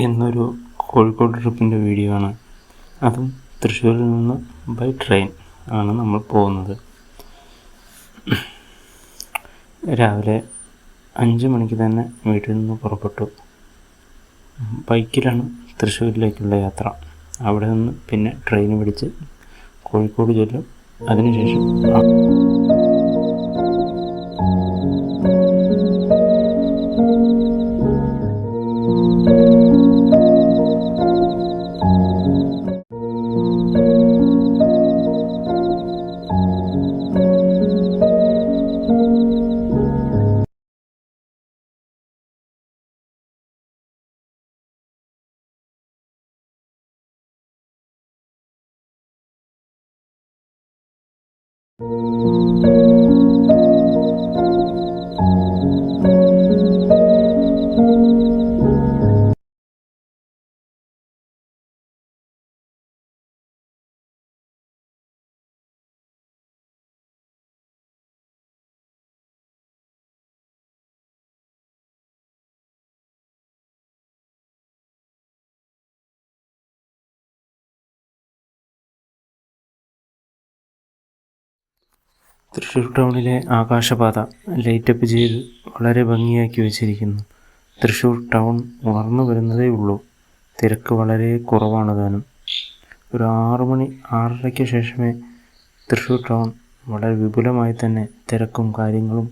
ഇന്നൊരു കോഴിക്കോട് ട്രിപ്പിൻ്റെ വീഡിയോ ആണ്. അതും തൃശ്ശൂരിൽ നിന്ന് ബൈ ട്രെയിൻ ആണ് നമ്മൾ പോകുന്നത്. രാവിലെ 5 മണിക്ക് തന്നെ വീട്ടിൽ നിന്ന് പുറപ്പെട്ടു. ബൈക്കിലാണ് തൃശ്ശൂരിലേക്കുള്ള യാത്ര. അവിടെ നിന്ന് പിന്നെ ട്രെയിൻ പിടിച്ച് കോഴിക്കോട് ചെല്ലും. അതിനുശേഷം തൃശ്ശൂർ ടൗണിലെ ആകാശപാത ലൈറ്റപ്പ് ചെയ്ത് വളരെ ഭംഗിയാക്കി വച്ചിരിക്കുന്നു. തൃശ്ശൂർ ടൗൺ വളർന്നു വരുന്നതേ ഉള്ളൂ. തിരക്ക് വളരെ കുറവാണ് താനും. ഒരു 6 മണി 6:30 ശേഷമേ തൃശ്ശൂർ ടൗൺ വളരെ വിപുലമായി തന്നെ തിരക്കും കാര്യങ്ങളും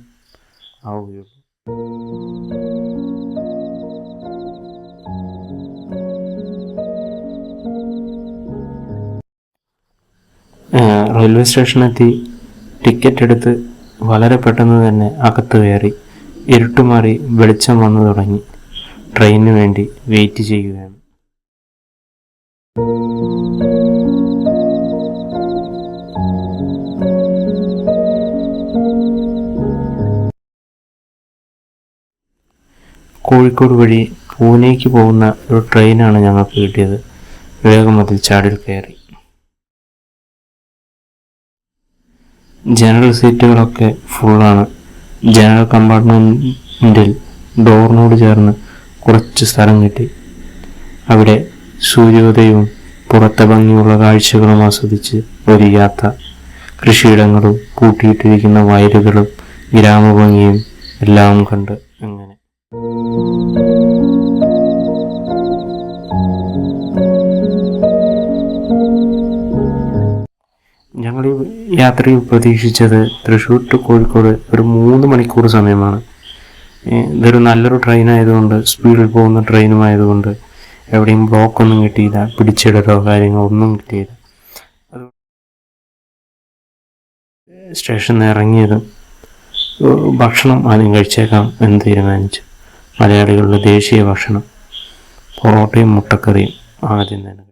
ആവുകയുള്ളൂ. റെയിൽവേ സ്റ്റേഷനെത്തി ടിക്കറ്റ് എടുത്ത് വളരെ പെട്ടെന്ന് തന്നെ അകത്ത് കയറി. ഇരുട്ടുമാറി വെളിച്ചം വന്നു തുടങ്ങി. ട്രെയിനിന് വേണ്ടി വെയിറ്റ് ചെയ്യുകയാണ്. കോഴിക്കോട് വഴി പൂനെക്ക് പോകുന്ന ഒരു ട്രെയിനാണ് ഞങ്ങൾക്ക് കിട്ടിയത്. വേഗം അതിൽ ചാടിൽ കയറി. ജനറൽ സീറ്റുകളൊക്കെ ഫുള്ളാണ്. ജനറൽ കമ്പാർട്ട്മെൻറ്റിൽ ഡോറിനോട് ചേർന്ന് കുറച്ച് സ്ഥലം കിട്ടി. അവിടെ സൂര്യോദയവും പുറത്തെ ഭംഗിയുള്ള കാഴ്ചകളും ആസ്വദിച്ച് ഒരു യാത്ര. കൃഷിയിടങ്ങളും കൂട്ടിയിട്ടിരിക്കുന്ന വയലുകളും ഗ്രാമഭംഗിയും എല്ലാം കണ്ട് അങ്ങനെ ഞങ്ങൾ ഈ യാത്രയിൽ പ്രതീക്ഷിച്ചത് തൃശ്ശൂർ ടു കോഴിക്കോട് ഒരു 3 മണിക്കൂർ സമയമാണ്. ഇതൊരു നല്ലൊരു ട്രെയിൻ ആയതുകൊണ്ട്, സ്പീഡിൽ പോകുന്ന ട്രെയിനും ആയതുകൊണ്ട് എവിടെയും ബ്ലോക്കൊന്നും കിട്ടിയില്ല. പിടിച്ചിടലോ കാര്യങ്ങളോ ഒന്നും കിട്ടിയില്ല. അത് സ്റ്റേഷനിൽ ഇറങ്ങിയതും ഭക്ഷണം ആദ്യം കഴിച്ചേക്കാം എന്ന് തീരുമാനിച്ചു. മലയാളികളുടെ ദേശീയ ഭക്ഷണം പൊറോട്ടയും മുട്ടക്കറിയും ആദ്യം തന്നെ.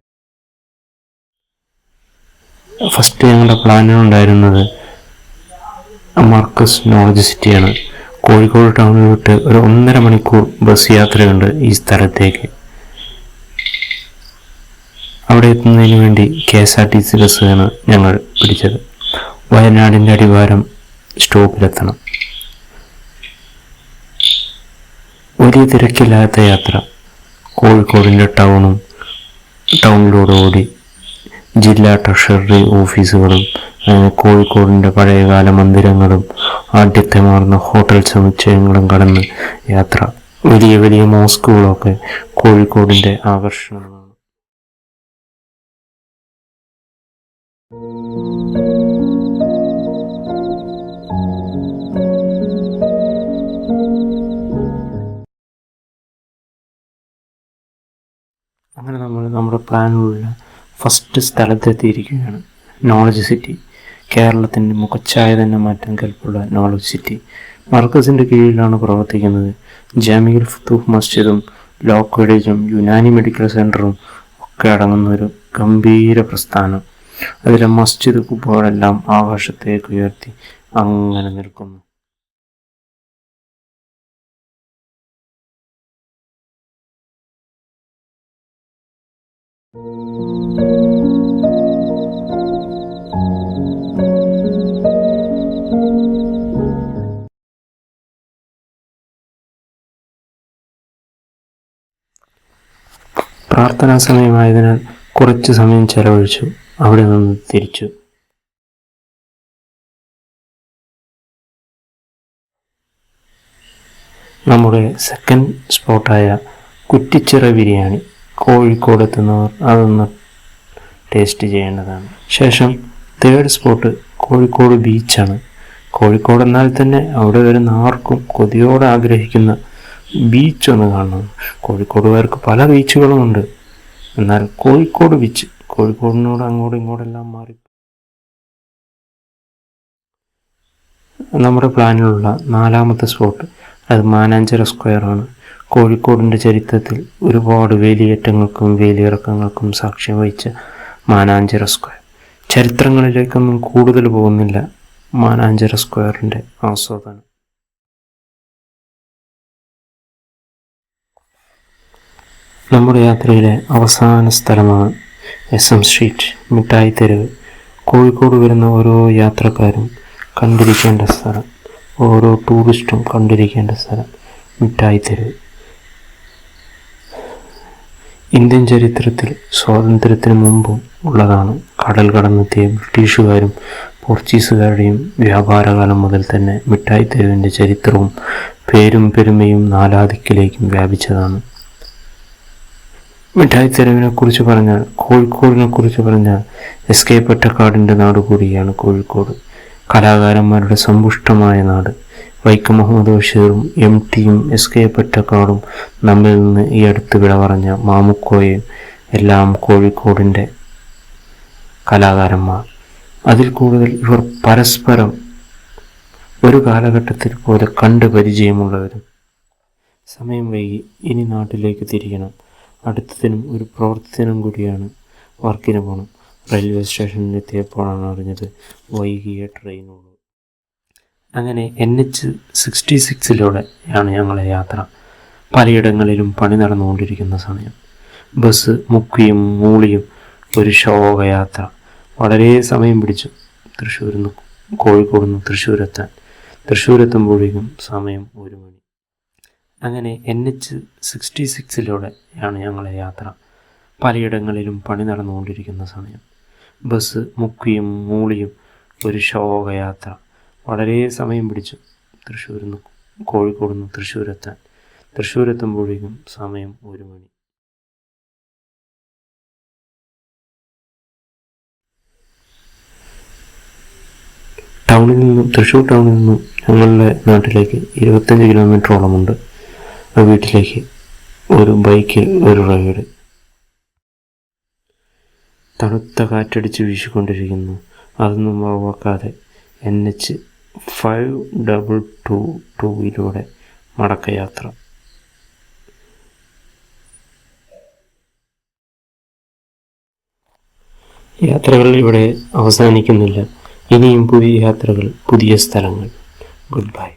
ഫസ്റ്റ് ഞങ്ങളുടെ പ്ലാനിലുണ്ടായിരുന്നത് മർക്കസ് നോളജ് സിറ്റിയാണ്. കോഴിക്കോട് ടൗണിൽ വിട്ട് ഒരു 1.5 മണിക്കൂർ ബസ് യാത്രയുണ്ട് ഈ സ്ഥലത്തേക്ക്. അവിടെ എത്തുന്നതിന് വേണ്ടി KSRTC ബസ്സാണ് ഞങ്ങൾ പിടിച്ചത്. വയനാടിൻ്റെ അടിവാരം സ്റ്റോപ്പിലെത്തണം. വലിയ തിരക്കില്ലാത്ത യാത്ര. കോഴിക്കോടിൻ്റെ ടൗണിലൂടെ ഓടി ജില്ലാ ട്രഷറി ഓഫീസുകളും കോഴിക്കോടിൻ്റെ പഴയകാല മന്ദിരങ്ങളും ആഢ്യത്വമാർന്ന ഹോട്ടൽ സമുച്ചയങ്ങളും കടന്ന് യാത്ര. വലിയ വലിയ മോസ്കുകളൊക്കെ കോഴിക്കോടിൻ്റെ ആകർഷണമാണ്. അങ്ങനെ നമ്മൾ നമ്മുടെ പ്ലാനിലുള്ള ഫസ്റ്റ് സ്ഥലത്തെത്തിയിരിക്കുകയാണ്. Knowledge city. കേരളത്തിൻ്റെ മുഖച്ഛായ തന്നെ മാറ്റാൻ കെൽപ്പുള്ള നോളജ് സിറ്റി മർക്കസിൻ്റെ കീഴിലാണ് പ്രവർത്തിക്കുന്നത്. ജാമിഉൽ ഫുതൂഹ് മസ്ജിദും ലോ കോളേജും യുനാനി മെഡിക്കൽ സെൻ്ററും ഒക്കെ അടങ്ങുന്ന ഒരു ഗംഭീര പ്രസ്ഥാനം. അതിലെ മസ്ജിദ് കുബോളെല്ലാം ആകാശത്തേക്ക് ഉയർത്തി അങ്ങനെ നിൽക്കുന്നു. പ്രാർത്ഥനാ സമയമായതിനാൽ കുറച്ച് സമയം ചെലവഴിച്ചു. അവിടെ നിന്ന് തിരിച്ചു. നമ്മുടെ സെക്കൻഡ് സ്പോട്ടായ കുറ്റിച്ചിറ ബിരിയാണി കോഴിക്കോട് എത്തുന്നവർ അതൊന്ന് ടേസ്റ്റ് ചെയ്യേണ്ടതാണ്. ശേഷം തേർഡ് സ്പോട്ട് കോഴിക്കോട് ബീച്ചാണ്. കോഴിക്കോട് എന്നാൽ തന്നെ അവിടെ വരുന്ന ആർക്കും കൊതിയോടെ ആഗ്രഹിക്കുന്ന ബീച്ച് ഒന്ന് കാണണം. കോഴിക്കോടുകാർക്ക് പല ബീച്ചുകളുമുണ്ട്. എന്നാൽ കോഴിക്കോട് ബീച്ച് കോഴിക്കോടിനോട് അങ്ങോട്ടും ഇങ്ങോട്ടെല്ലാം മാറി. നമ്മുടെ പ്ലാനിലുള്ള 4ാമത്തെ സ്പോട്ട് അത് മാനാഞ്ചിറ സ്ക്വയറാണ്. കോഴിക്കോടിൻ്റെ ചരിത്രത്തിൽ ഒരുപാട് വേലിയേറ്റങ്ങൾക്കും വേലിയിറക്കങ്ങൾക്കും സാക്ഷ്യം വഹിച്ച മാനാഞ്ചിറ സ്ക്വയർ. ചരിത്രങ്ങളിലേക്കൊന്നും കൂടുതൽ പോകുന്നില്ല. മാനാഞ്ചിറ സ്ക്വയറിൻ്റെ ആസ്വാദനം. നമ്മുടെ യാത്രയിലെ അവസാന സ്ഥലമാണ് SM സ്ട്രീറ്റ്, മിഠായി തെരുവ്. കോഴിക്കോട് വരുന്ന ഓരോ യാത്രക്കാരും കണ്ടിരിക്കേണ്ട സ്ഥലം, ഓരോ ടൂറിസ്റ്റും കണ്ടിരിക്കേണ്ട സ്ഥലം മിഠായി തെരുവ്. ഇന്ത്യൻ ചരിത്രത്തിൽ സ്വാതന്ത്ര്യത്തിന് മുമ്പും ഉള്ളതാണ്. കടൽ കടന്നെത്തിയ ബ്രിട്ടീഷുകാരും പോർച്ചുഗീസുകാരുടെയും വ്യാപാരകാലം മുതൽ തന്നെ മിഠായി തെരുവിൻ്റെ ചരിത്രവും പേരും പെരുമയും നാലാദിക്കിലേക്കും വ്യാപിച്ചതാണ്. മിഠായി തെരുവിനെക്കുറിച്ച് പറഞ്ഞാൽ, കോഴിക്കോടിനെക്കുറിച്ച് പറഞ്ഞാൽ, SK പൊറ്റക്കാടിൻ്റെ നാട് കൂടിയാണ് കോഴിക്കോട്. കലാകാരന്മാരുടെ സമ്പുഷ്ടമായ നാട്. വൈക്കം മുഹമ്മദ് ബഷീറും MTയും SK പൊറ്റക്കാടും നമ്മിൽ നിന്ന് ഈ അടുത്ത് വിട പറഞ്ഞ മാമുക്കോയും എല്ലാം കോഴിക്കോടിൻ്റെ കലാകാരന്മാർ. അതിൽ കൂടുതൽ ഇവർ പരസ്പരം ഒരു കാലഘട്ടത്തിൽ പോലെ കണ്ട് പരിചയമുള്ളവരും. സമയം വൈകി, ഇനി നാട്ടിലേക്ക് തിരിക്കണം. അടുത്തതിനും ഒരു പ്രവൃത്തിനും കൂടിയാണ് വർക്കിന് പോകണം. റെയിൽവേ സ്റ്റേഷനിൽ എത്തിയപ്പോഴാണ് അറിഞ്ഞത് വൈകിയ ട്രെയിനുള്ളൂ. അങ്ങനെ NH66 ഞങ്ങളെ യാത്ര. പലയിടങ്ങളിലും പണി നടന്നുകൊണ്ടിരിക്കുന്ന സമയം. ബസ് മുക്കിയും മൂളിയും ഒരു ശോകയാത്ര. വളരെ സമയം പിടിച്ചു കോഴിക്കോട് നിന്ന് തൃശ്ശൂരെത്താൻ. തൃശ്ശൂരെത്തുമ്പോഴേക്കും സമയം 1 മണി. അങ്ങനെ NH66 ഞങ്ങളെ യാത്ര. പലയിടങ്ങളിലും പണി നടന്നുകൊണ്ടിരിക്കുന്ന സമയം. ബസ് മുക്കിയും മൂളിയും ഒരു ശോകയാത്ര. വളരെ സമയം പിടിച്ചു കോഴിക്കോട് നിന്ന് തൃശ്ശൂരെത്താൻ. തൃശ്ശൂരെത്തുമ്പോഴേക്കും സമയം 1 മണി. തൃശ്ശൂർ ടൗണിൽ നിന്നും ഞങ്ങളുടെ നാട്ടിലേക്ക് 25 കിലോമീറ്ററോളമുണ്ട്. വീട്ടിലേക്ക് ഒരു ബൈക്കിൽ ഒരു റൈഡ്. തണുത്ത കാറ്റടിച്ച് വീശിക്കൊണ്ടിരിക്കുന്നു. അതൊന്നും വകവെക്കാതെ NH522 മടക്കയാത്ര. യാത്രകൾ ഇവിടെ അവസാനിക്കുന്നില്ല. ഇനിയും പുതിയ യാത്രകൾ, പുതിയ സ്ഥലങ്ങൾ. Good bye.